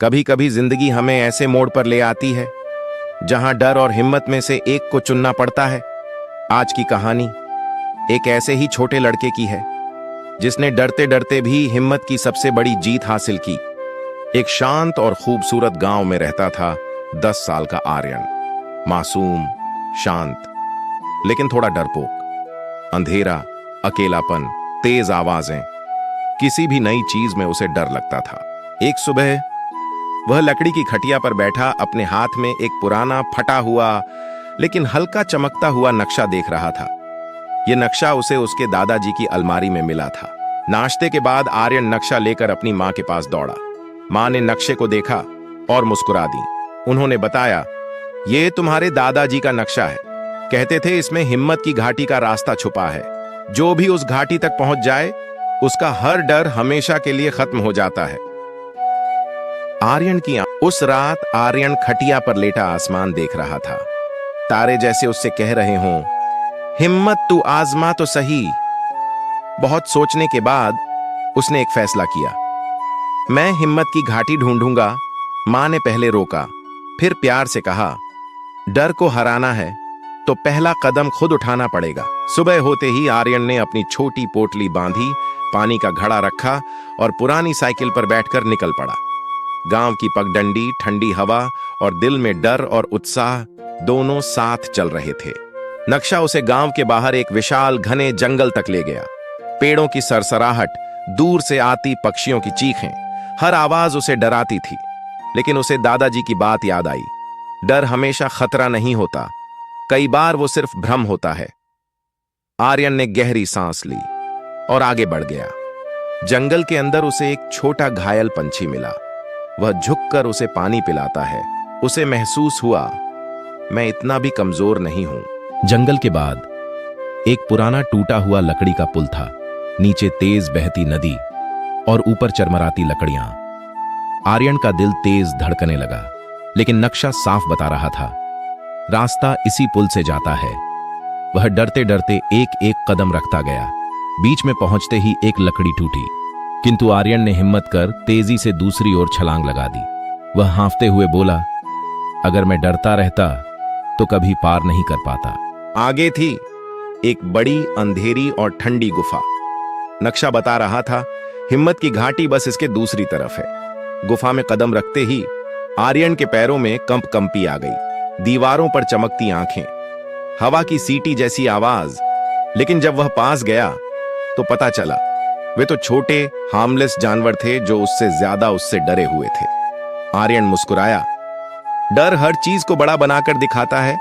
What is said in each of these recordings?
कभी कभी जिंदगी हमें ऐसे मोड़ पर ले आती है जहां डर और हिम्मत में से एक को चुनना पड़ता है। आज की कहानी एक ऐसे ही छोटे लड़के की है जिसने डरते डरते भी हिम्मत की सबसे बड़ी जीत हासिल की। एक शांत और खूबसूरत गांव में रहता था 10 साल का आर्यन। मासूम, शांत, लेकिन थोड़ा डरपोक। अंधेरा, अकेलापन, तेज आवाजें, किसी भी नई चीज में उसे डर लगता था। एक सुबह वह लकड़ी की खटिया पर बैठा अपने हाथ में एक पुराना फटा हुआ लेकिन हल्का चमकता हुआ नक्शा देख रहा था। यह नक्शा उसे उसके दादाजी की अलमारी में मिला था। नाश्ते के बाद आर्यन नक्शा लेकर अपनी मां के पास दौड़ा। मां ने नक्शे को देखा और मुस्कुरा दी। उन्होंने बताया, यह तुम्हारे दादाजी का नक्शा है। कहते थे इसमें हिम्मत की घाटी का रास्ता छुपा है। जो भी उस घाटी तक पहुंच जाए उसका हर डर हमेशा के लिए खत्म हो जाता है। उस रात आर्यन खटिया पर लेटा आसमान देख रहा था। तारे जैसे उससे कह रहे हों, हिम्मत तू आजमा तो सही। बहुत सोचने के बाद उसने एक फैसला किया। मैं हिम्मत की घाटी ढूंढूंगा। मां ने पहले रोका, फिर प्यार से कहा, डर को हराना है तो पहला कदम खुद उठाना पड़ेगा। सुबह होते ही आर्यन ने अपनी छोटी पोटली बांधी, पानी का घड़ा रखा और पुरानी साइकिल पर बैठकर निकल पड़ा। गांव की पगडंडी, ठंडी हवा और दिल में डर और उत्साह दोनों साथ चल रहे थे। नक्शा उसे गांव के बाहर एक विशाल घने जंगल तक ले गया। पेड़ों की सरसराहट, दूर से आती पक्षियों की चीखें, हर आवाज उसे डराती थी। लेकिन उसे दादाजी की बात याद आई, डर हमेशा खतरा नहीं होता, कई बार वो सिर्फ भ्रम होता है। आर्यन ने गहरी सांस ली और आगे बढ़ गया। जंगल के अंदर उसे एक छोटा घायल पंछी मिला। वह झुककर उसे पानी पिलाता है। उसे महसूस हुआ, मैं इतना भी कमजोर नहीं हूं। जंगल के बाद एक पुराना टूटा हुआ लकड़ी का पुल था। नीचे तेज बहती नदी और ऊपर चरमराती लकड़ियां। आर्यन का दिल तेज धड़कने लगा, लेकिन नक्शा साफ बता रहा था, रास्ता इसी पुल से जाता है। वह डरते डरते एक एक कदम रखता गया। बीच में पहुंचते ही एक लकड़ी टूटी, किंतु आर्यन ने हिम्मत कर तेजी से दूसरी ओर छलांग लगा दी। वह हांफते हुए बोला, अगर मैं डरता रहता तो कभी पार नहीं कर पाता। आगे थी एक बड़ी अंधेरी और ठंडी गुफा। नक्शा बता रहा था, हिम्मत की घाटी बस इसके दूसरी तरफ है। गुफा में कदम रखते ही आर्यन के पैरों में कंपी आ गई। दीवारों पर चमकती आंखें, हवा की सीटी जैसी आवाज। लेकिन जब वह पास गया तो पता चला वे तो छोटे हार्मलेस जानवर थे जो उससे डरे हुए थे। आर्यन मुस्कुराया। डर हर चीज को बड़ा बनाकर दिखाता है,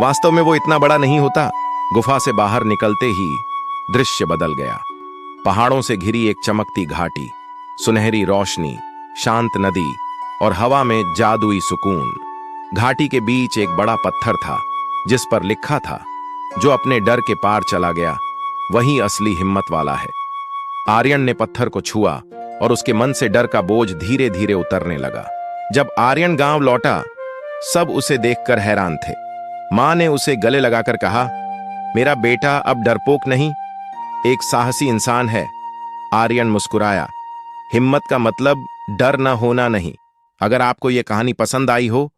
वास्तव में वो इतना बड़ा नहीं होता। गुफा से बाहर निकलते ही दृश्य बदल गया। पहाड़ों से घिरी एक चमकती घाटी, सुनहरी रोशनी, शांत नदी और हवा में जादुई सुकून। घाटी के बीच एक बड़ा पत्थर था जिस पर लिखा था, जो अपने डर के पार चला गया वही असली हिम्मत वाला है। आर्यन ने पत्थर को छुआ और उसके मन से डर का बोझ धीरे धीरे उतरने लगा। जब आर्यन गांव लौटा, सब उसे देखकर हैरान थे। मां ने उसे गले लगाकर कहा, मेरा बेटा अब डरपोक नहीं, एक साहसी इंसान है। आर्यन मुस्कुराया। हिम्मत का मतलब डर न होना नहीं। अगर आपको यह कहानी पसंद आई हो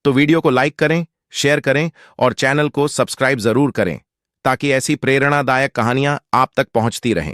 तो वीडियो को लाइक करें, शेयर करें और चैनल को सब्सक्राइब जरूर करें ताकि ऐसी प्रेरणादायक कहानियां आप तक पहुंचती रहें।